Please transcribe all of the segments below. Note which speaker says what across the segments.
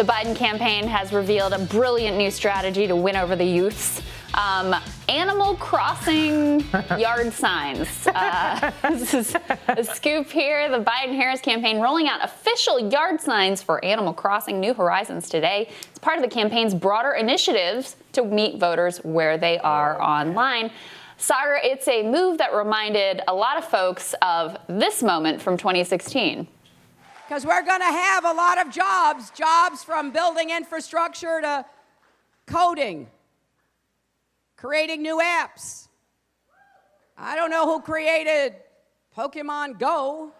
Speaker 1: The Biden campaign has revealed a brilliant new strategy to win over the youths. Animal Crossing yard signs. This is a scoop here. The Biden-Harris campaign rolling out official yard signs for Animal Crossing New Horizons today. It's part of the campaign's broader initiatives to meet voters where they are online. Saagar, it's a move that reminded a lot of folks of this moment from 2016.
Speaker 2: Because we're going to have a lot of jobs from building infrastructure to coding, creating new apps. I don't know who created Pokemon Go,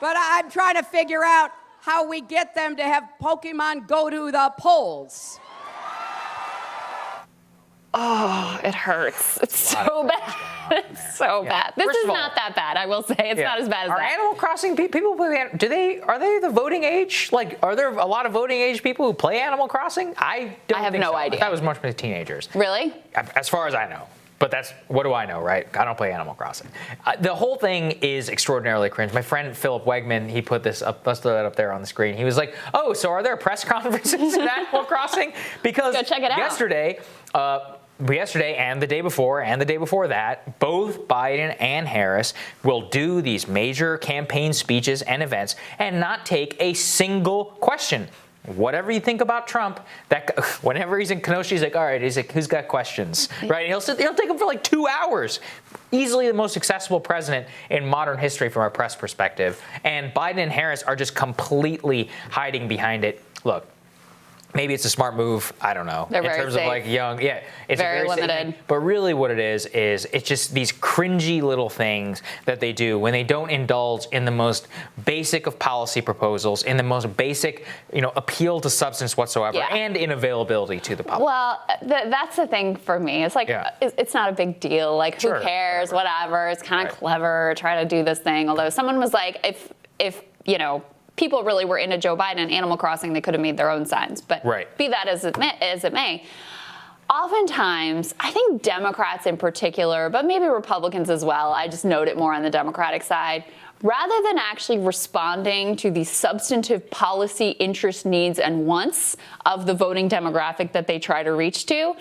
Speaker 2: but I'm trying to figure out how we get them to have Pokemon go to the polls.
Speaker 1: Oh, it hurts. It's so bad. It's so bad. This is not that bad, I will say. It's not as bad as that.
Speaker 3: Are Animal Crossing people play? Are they the voting age? Like, are there a lot of voting age people who play Animal Crossing? I
Speaker 1: have no idea.
Speaker 3: That was much for teenagers.
Speaker 1: Really?
Speaker 3: As far as I know. But what do I know, right? I don't play Animal Crossing. The whole thing is extraordinarily cringe. My friend Philip Wegman, he put this up, let's throw that up there on the screen. He was like, oh, so are there press conferences in Animal Crossing? Because
Speaker 1: go check it out.
Speaker 3: Yesterday and the day before that, both Biden and Harris will do these major campaign speeches and events and not take a single question. Whatever you think about Trump, whenever he's in Kenosha, he's like, all right, he's like, who's got questions? Right? And he'll take them for like 2 hours. Easily the most accessible president in modern history from a press perspective. And Biden and Harris are just completely hiding behind it. Look. Maybe it's a smart move. I don't know.
Speaker 1: They're
Speaker 3: in
Speaker 1: very
Speaker 3: terms
Speaker 1: safe.
Speaker 3: of like young, it's
Speaker 1: very limited.
Speaker 3: But really, what it is it's just these cringy little things that they do when they don't indulge in the most basic of policy proposals, in the most basic, appeal to substance whatsoever, and in availability to the public.
Speaker 1: Well, that's the thing for me. It's like it's not a big deal. Like who cares? Whatever. It's kind of clever. Try to do this thing. Although someone was like, if people really were into Joe Biden and Animal Crossing, they could have made their own signs. But be that as it may, oftentimes, I think Democrats in particular, but maybe Republicans as well, I just note it more on the Democratic side, rather than actually responding to the substantive policy interest, needs, and wants of the voting demographic that they try to reach to,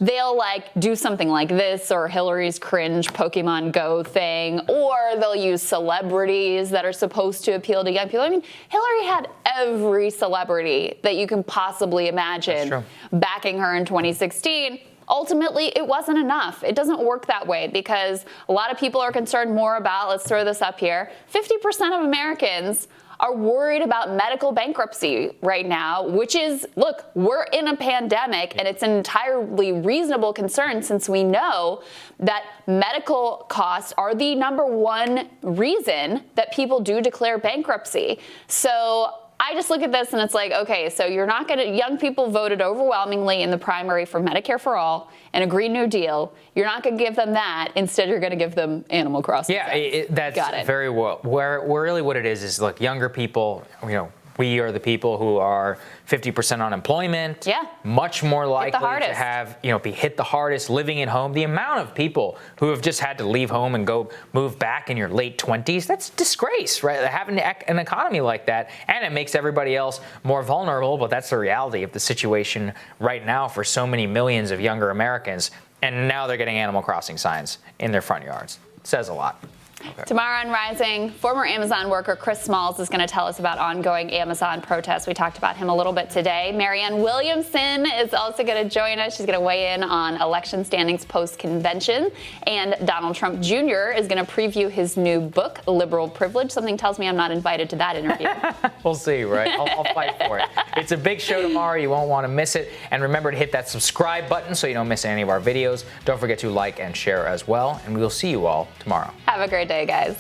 Speaker 1: they'll do something like this or Hillary's cringe Pokemon Go thing, or they'll use celebrities that are supposed to appeal to young people. I mean, Hillary had every celebrity that you can possibly imagine backing her in 2016. Ultimately, it wasn't enough. It doesn't work that way because a lot of people are concerned more about, let's throw this up here, 50% of Americans are worried about medical bankruptcy right now, which is, look, we're in a pandemic and it's an entirely reasonable concern since we know that medical costs are the number one reason that people do declare bankruptcy. So I just look at this and it's like, okay, so you're not going to, young people voted overwhelmingly in the primary for Medicare for All and a Green New Deal. You're not going to give them that. Instead, you're going to give them Animal Crossing.
Speaker 3: Yeah, that's very well. Where really what it is look, younger people, we are the people who are 50% unemployment. Much more likely to have, be hit the hardest, living at home. The amount of people who have just had to leave home and go move back in your late 20s, that's disgrace, right? Having an economy like that, and it makes everybody else more vulnerable, but that's the reality of the situation right now for so many millions of younger Americans. And now they're getting Animal Crossing signs in their front yards. It says a lot.
Speaker 1: Okay. Tomorrow on Rising, former Amazon worker Chris Smalls is going to tell us about ongoing Amazon protests. We talked about him a little bit today. Marianne Williamson is also going to join us. She's going to weigh in on election standings post-convention. And Donald Trump Jr. is going to preview his new book, Liberal Privilege. Something tells me I'm not invited to that interview.
Speaker 3: We'll see, right? I'll fight for it. It's a big show tomorrow. You won't want to miss it. And remember to hit that subscribe button so you don't miss any of our videos. Don't forget to like and share as well. And we will see you all tomorrow.
Speaker 1: Have a great day, guys.